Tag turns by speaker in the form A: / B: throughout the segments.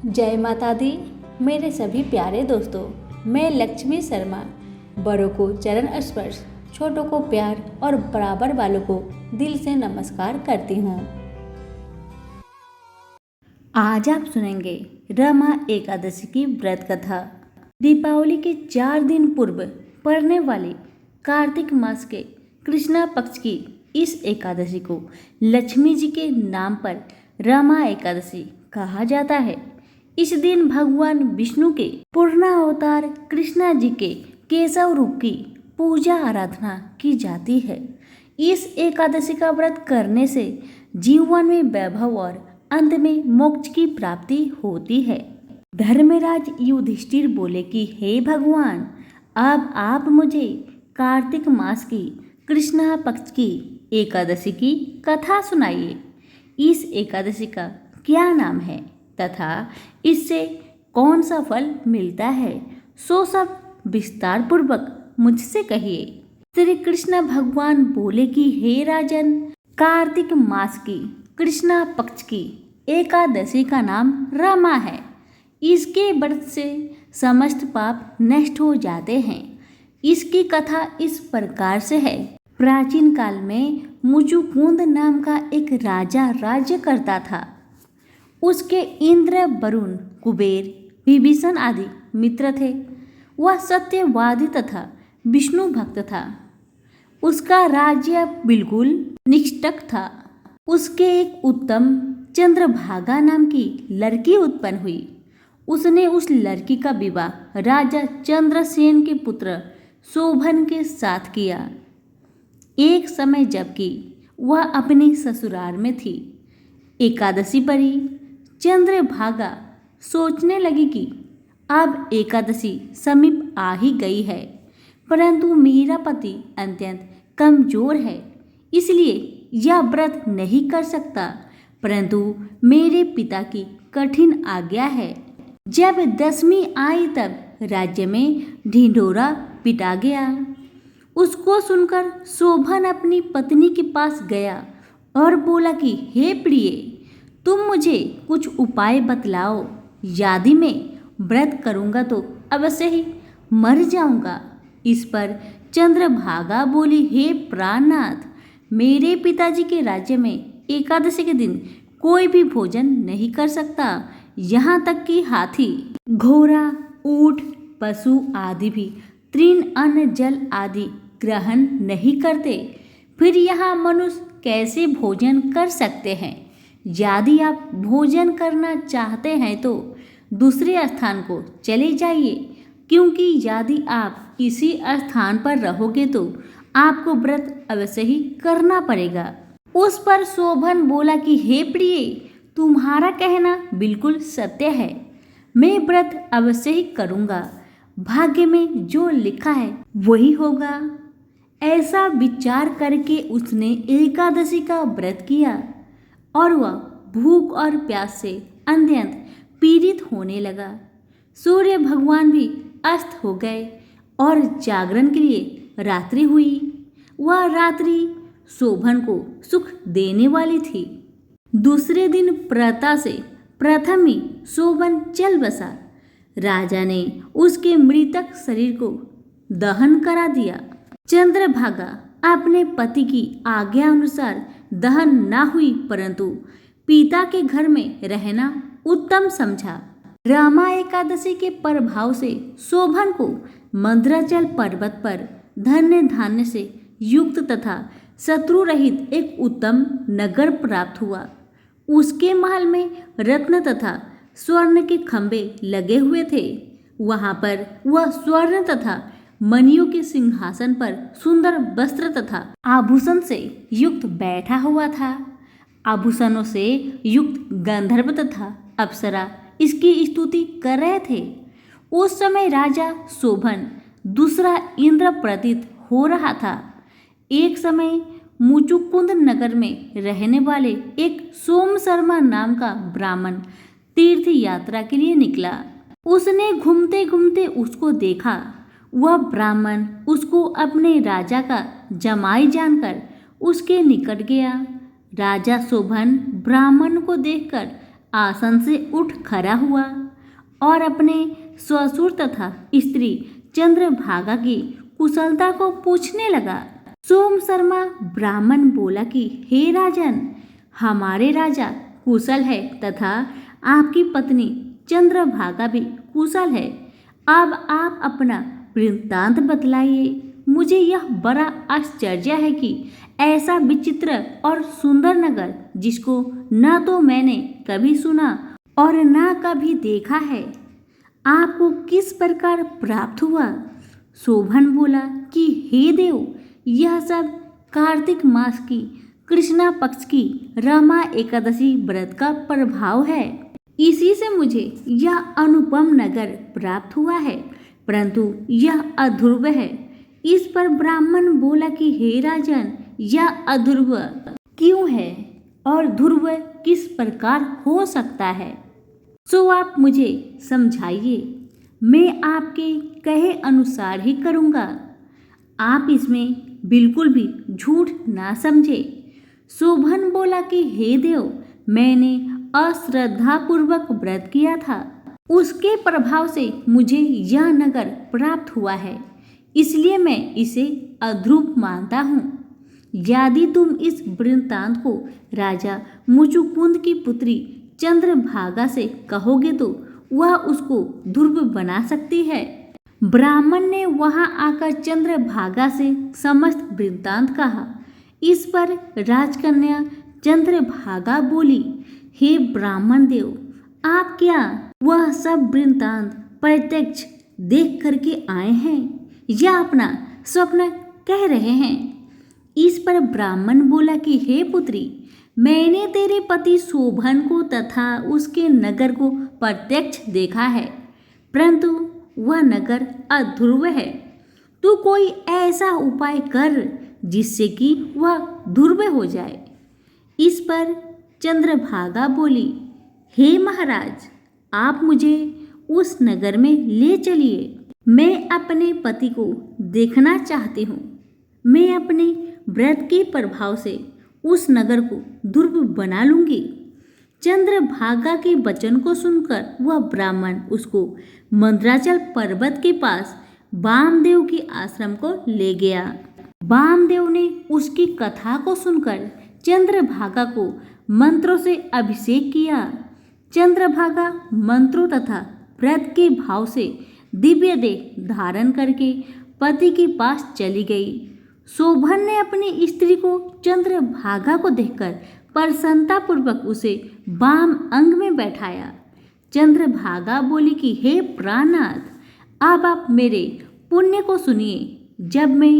A: जय माता दी। मेरे सभी प्यारे दोस्तों, मैं लक्ष्मी शर्मा बड़ों को चरण स्पर्श, छोटों को प्यार और बराबर वालों को दिल से नमस्कार करती हूँ। आज आप सुनेंगे रमा एकादशी की व्रत कथा। दीपावली के 4 दिन पूर्व पड़ने वाली कार्तिक मास के कृष्णा पक्ष की इस एकादशी को लक्ष्मी जी के नाम पर रमा एकादशी कहा जाता है। इस दिन भगवान विष्णु के पूर्णावतार कृष्णा जी के केशव रूप की पूजा आराधना की जाती है। इस एकादशी का व्रत करने से जीवन में वैभव और अंत में मोक्ष की प्राप्ति होती है। धर्मराज युधिष्ठिर बोले कि हे भगवान, अब आप मुझे कार्तिक मास की कृष्णा पक्ष की एकादशी की कथा सुनाइए। इस एकादशी का क्या नाम है तथा इससे कौन सा फल मिलता है, सो सब विस्तार पूर्वक मुझसे कहिए। श्री कृष्ण भगवान बोले कि हे राजन, कार्तिक मास की कृष्णा पक्ष की एकादशी का नाम रमा है। इसके व्रत से समस्त पाप नष्ट हो जाते हैं। इसकी कथा इस प्रकार से है। प्राचीन काल में मुचुकुंद नाम का एक राजा राज्य करता था। उसके इंद्र, वरुण, कुबेर, विभीषण आदि मित्र थे। वह सत्यवादी तथा विष्णु भक्त था। उसका राज्य बिल्कुल निष्ठक था। उसके एक उत्तम चंद्रभागा नाम की लड़की उत्पन्न हुई। उसने उस लड़की का विवाह राजा चंद्रसेन के पुत्र शोभन के साथ किया। एक समय जबकि वह अपने ससुराल में थी, एकादशी पड़ी। चंद्रभागा सोचने लगी कि अब एकादशी समीप आ ही गई है, परंतु मेरा पति अत्यंत कमजोर है, इसलिए यह व्रत नहीं कर सकता। परंतु मेरे पिता की कठिन आज्ञा है। जब 10वीं आई तब राज्य में ढिंढोरा पिटा गया। उसको सुनकर शोभन अपनी पत्नी के पास गया और बोला कि हे प्रिय, तुम मुझे कुछ उपाय बतलाओ। यदि मैं व्रत करूँगा तो अवश्य ही मर जाऊँगा। इस पर चंद्रभागा बोली, हे प्राणनाथ, मेरे पिताजी के राज्य में एकादशी के दिन कोई भी भोजन नहीं कर सकता। यहाँ तक कि हाथी, घोड़ा, ऊंट, पशु आदि भी तृण, अन्न, जल आदि ग्रहण नहीं करते। फिर यहाँ मनुष्य कैसे भोजन कर सकते हैं? यदि आप भोजन करना चाहते हैं तो दूसरे स्थान को चले जाइए, क्योंकि यदि आप इसी स्थान पर रहोगे तो आपको व्रत अवश्य ही करना पड़ेगा। उस पर शोभन बोला कि हे प्रिय, तुम्हारा कहना बिल्कुल सत्य है। मैं व्रत अवश्य ही करूँगा। भाग्य में जो लिखा है वही होगा। ऐसा विचार करके उसने एकादशी का व्रत किया और वह भूख और प्यास से अत्यंत पीड़ित होने लगा। सूर्य भगवान भी अस्त हो गए और जागरण के लिए रात्रि हुई। वह रात्रि शोभन को सुख देने वाली थी। दूसरे दिन प्रातः से प्रथम ही शोभन चल बसा। राजा ने उसके मृतक शरीर को दहन करा दिया। चंद्रभागा अपने पति की आज्ञा अनुसार दहन न हुई, परंतु पिता के घर में रहना उत्तम समझा। रमा एकादशी के प्रभाव से शोभन को मंद्राचल पर्वत पर धन्य धान्य से युक्त तथा शत्रु रहित एक उत्तम नगर प्राप्त हुआ। उसके महल में रत्न तथा स्वर्ण के खंभे लगे हुए थे। वहां पर वह स्वर्ण तथा मणियों के सिंहासन पर सुंदर वस्त्र तथा आभूषण से युक्त बैठा हुआ था। आभूषणों से युक्त गंधर्व तथा अप्सरा इसकी स्तुति कर रहे थे। उस समय राजा शोभन दूसरा इंद्र प्रतीत हो रहा था। एक समय मुचुकुंद नगर में रहने वाले एक सोम शर्मा नाम का ब्राह्मण तीर्थ यात्रा के लिए निकला। उसने घूमते घूमते उसको देखा। वह ब्राह्मण उसको अपने राजा का जमाई जानकर उसके निकट गया। राजा शोभन ब्राह्मण को देखकर आसन से उठ खड़ा हुआ और अपने ससुर तथा स्त्री चंद्रभागा की कुशलता को पूछने लगा। सोम शर्मा ब्राह्मण बोला कि हे राजन, हमारे राजा कुशल है तथा आपकी पत्नी चंद्रभागा भी कुशल है। अब आप अपना वृत्तांत बतलाइए। मुझे यह बड़ा आश्चर्य है कि ऐसा विचित्र और सुंदर नगर, जिसको न तो मैंने कभी सुना और न कभी देखा है, आपको किस प्रकार प्राप्त हुआ। शोभन बोला कि हे देव, यह सब कार्तिक मास की कृष्णा पक्ष की रमा एकादशी व्रत का प्रभाव है। इसी से मुझे यह अनुपम नगर प्राप्त हुआ है, परंतु यह अध्रुव है। इस पर ब्राह्मण बोला कि हे राजन, यह अध्रुव क्यों है और ध्रुव किस प्रकार हो सकता है, सो आप मुझे समझाइए। मैं आपके कहे अनुसार ही करूँगा। आप इसमें बिल्कुल भी झूठ ना समझे। शोभन बोला कि हे देव, मैंने अश्रद्धापूर्वक व्रत किया था, उसके प्रभाव से मुझे यह नगर प्राप्त हुआ है, इसलिए मैं इसे अध्रुव मानता हूँ। यदि तुम इस वृत्तांत को राजा मुचुकुंद की पुत्री चंद्रभागा से कहोगे तो वह उसको ध्रुव बना सकती है। ब्राह्मण ने वहां आकर चंद्रभागा से समस्त वृत्तांत कहा। इस पर राजकन्या चंद्रभागा बोली, हे ब्राह्मण देव, आप क्या वह सब वृत्तांत प्रत्यक्ष देख करके आए हैं या अपना स्वप्न कह रहे हैं। इस पर ब्राह्मण बोला कि हे पुत्री, मैंने तेरे पति शोभन को तथा उसके नगर को प्रत्यक्ष देखा है, परंतु वह नगर अध्रुव है। तू कोई ऐसा उपाय कर जिससे कि वह ध्रुव हो जाए। इस पर चंद्रभागा बोली, हे महाराज, आप मुझे उस नगर में ले चलिए। मैं अपने पति को देखना चाहती हूँ। मैं अपने व्रत के प्रभाव से उस नगर को ध्रुव बना लूंगी। चंद्रभागा के वचन को सुनकर वह ब्राह्मण उसको मंदराचल पर्वत के पास वामदेव के आश्रम को ले गया। वामदेव ने उसकी कथा को सुनकर चंद्रभागा को मंत्रों से अभिषेक किया। चंद्रभागा मंत्रों तथा व्रत के भाव से दिव्य देह धारण करके पति के पास चली गई। शोभन ने अपनी स्त्री को चंद्रभागा को देखकर प्रसन्नतापूर्वक उसे वाम अंग में बैठाया। चंद्रभागा बोली कि हे प्राणनाथ, अब आप मेरे पुण्य को सुनिए। जब मैं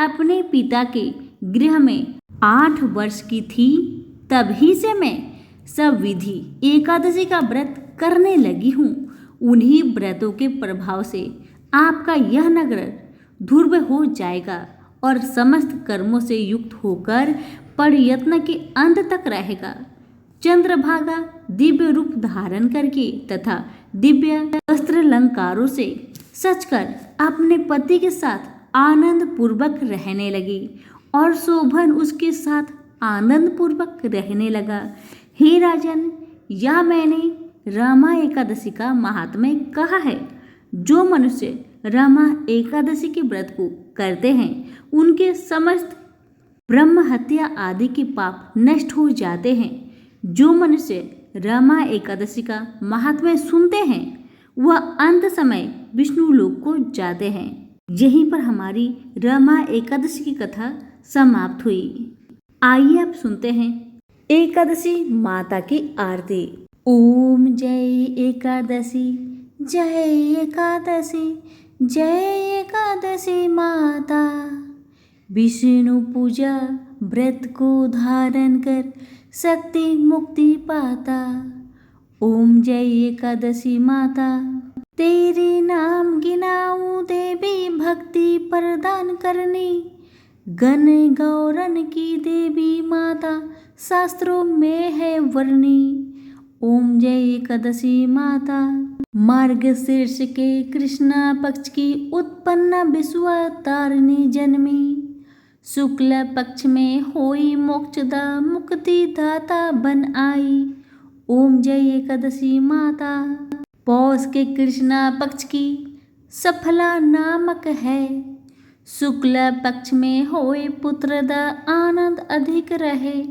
A: अपने पिता के गृह में 8 वर्ष की थी, तभी से मैं सब विधि एकादशी का व्रत करने लगी हूँ। उन्हीं व्रतों के प्रभाव से आपका यह नगर ध्रुव हो जाएगा और समस्त कर्मों से युक्त होकर प्रयत्न के अंत तक रहेगा। चंद्रभागा दिव्य रूप धारण करके तथा दिव्य वस्त्र अलंकारों से सजकर अपने पति के साथ आनंद पूर्वक रहने लगी और शोभन उसके साथ आनंद पूर्वक रहने लगा। हे राजन, यह मैंने रमा एकादशी का महात्म्य कहा है। जो मनुष्य रमा एकादशी के व्रत को करते हैं, उनके समस्त ब्रह्म हत्या आदि के पाप नष्ट हो जाते हैं। जो मनुष्य रमा एकादशी का महात्म्य सुनते हैं, वह अंत समय विष्णु लोक को जाते हैं। यहीं पर हमारी रमा एकादशी की कथा समाप्त हुई। आइए अब सुनते हैं एकादशी माता की आरती। ओम जय एकादशी, जय एकादशी, जय एकादशी माता। विष्णु पूजा व्रत को धारण कर शक्ति मुक्ति पाता। ओम जय एकादशी माता, तेरे नाम गिनाऊं देवी, भक्ति प्रदान करनी। गण गौरन की देवी माता, शास्त्रों में है वर्णी। ओम जय एकादशी माता, मार्गशीर्ष के कृष्णा पक्ष की उत्पन्न विश्वतारिणी जन्मी। शुक्ल पक्ष में होई मोक्षदा, मुक्ति दाता बन आई। ओम जय एकादशी माता। पौष के कृष्णा पक्ष की सफला नामक है। शुक्ल पक्ष में होए पुत्र द आनंद अधिक रहे।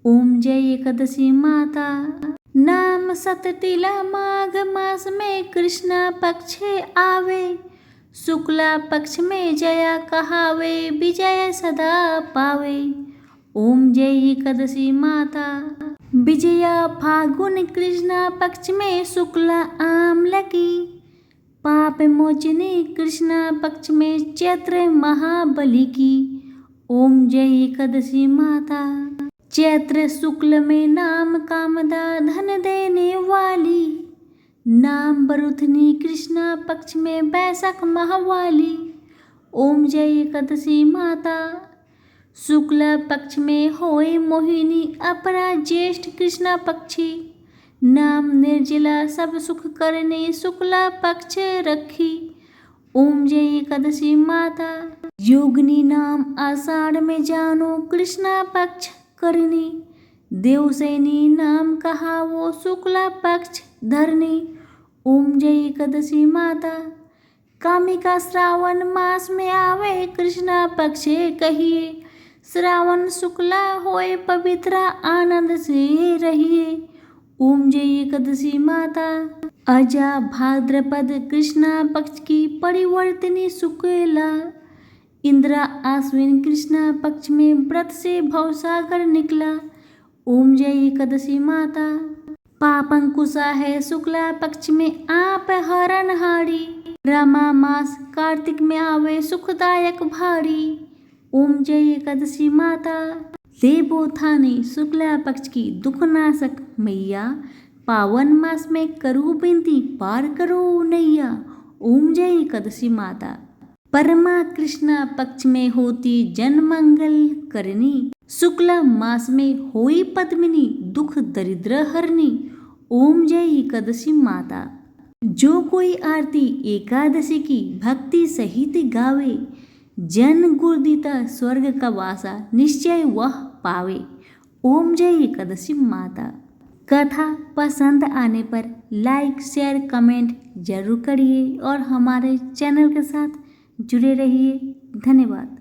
A: ओम जय एकादशी माता। नाम सततिला माघ मास में कृष्णा पक्ष आवे। शुक्ला पक्ष में जया कहावे, विजय सदा पावे। ओम जय एकादशी माता। विजया फागुन कृष्णा पक्ष में शुक्ला आमला की। पाप मोचनी कृष्णा पक्ष में चैत्र महाबली की। ओम जय एकादशी माता। चैत्र शुक्ल में नाम कामदा धन देने वाली। नाम बरुथनी कृष्णा पक्ष में वैशाख माहवाली। ओम जय एकादशी माता। शुक्ल पक्ष में होए मोहिनी अपरा ज्येष्ठ कृष्णा पक्षी। नाम निर्जला सब सुख करने शुक्ला पक्ष रखी। ओम जय एकादशी माता। योगिनी नाम आषाढ़ में जानो कृष्णा पक्ष करनी। देवसैनी नाम कहा वो शुक्ला पक्ष धरनी। ओम जय एकादशी माता। कामिका श्रावण मास में आवे कृष्णा पक्ष कहिए। श्रावण शुक्ला होए पवित्र आनंद से रहिए। ओम जय एकादशी माता। अजा भाद्रपद कृष्णा पक्ष की परिवर्तनी शुक्ला। इंद्रा आश्विन कृष्णा पक्ष में व्रत से भवसागर निकला। ओम जय एकादशी माता। पापंकुशा है शुक्ला पक्ष में आप हरणहारी। रमा मास कार्तिक में आवे सुखदायक भारी। ओम जय एकादशी माता। देवोत्थानी शुक्ला पक्ष की दुखनाशक मैया। पावन मास में करो विनती पार करो नैया। ओम जय एकादशी माता। परमा कृष्णा पक्ष में होती जन मंगल करनी। शुक्ला मास में होई पद्मिनी दुख दरिद्र हरनी। ओम जय एकादशी माता। जो कोई आरती एकादशी की भक्ति सहित गावे। जन गुरुदीता स्वर्ग का वासा निश्चय वह पावे। ओम जय एकादशी माता। कथा पसंद आने पर लाइक शेयर कमेंट जरूर करिए और हमारे चैनल के साथ जुड़े रहिए। धन्यवाद।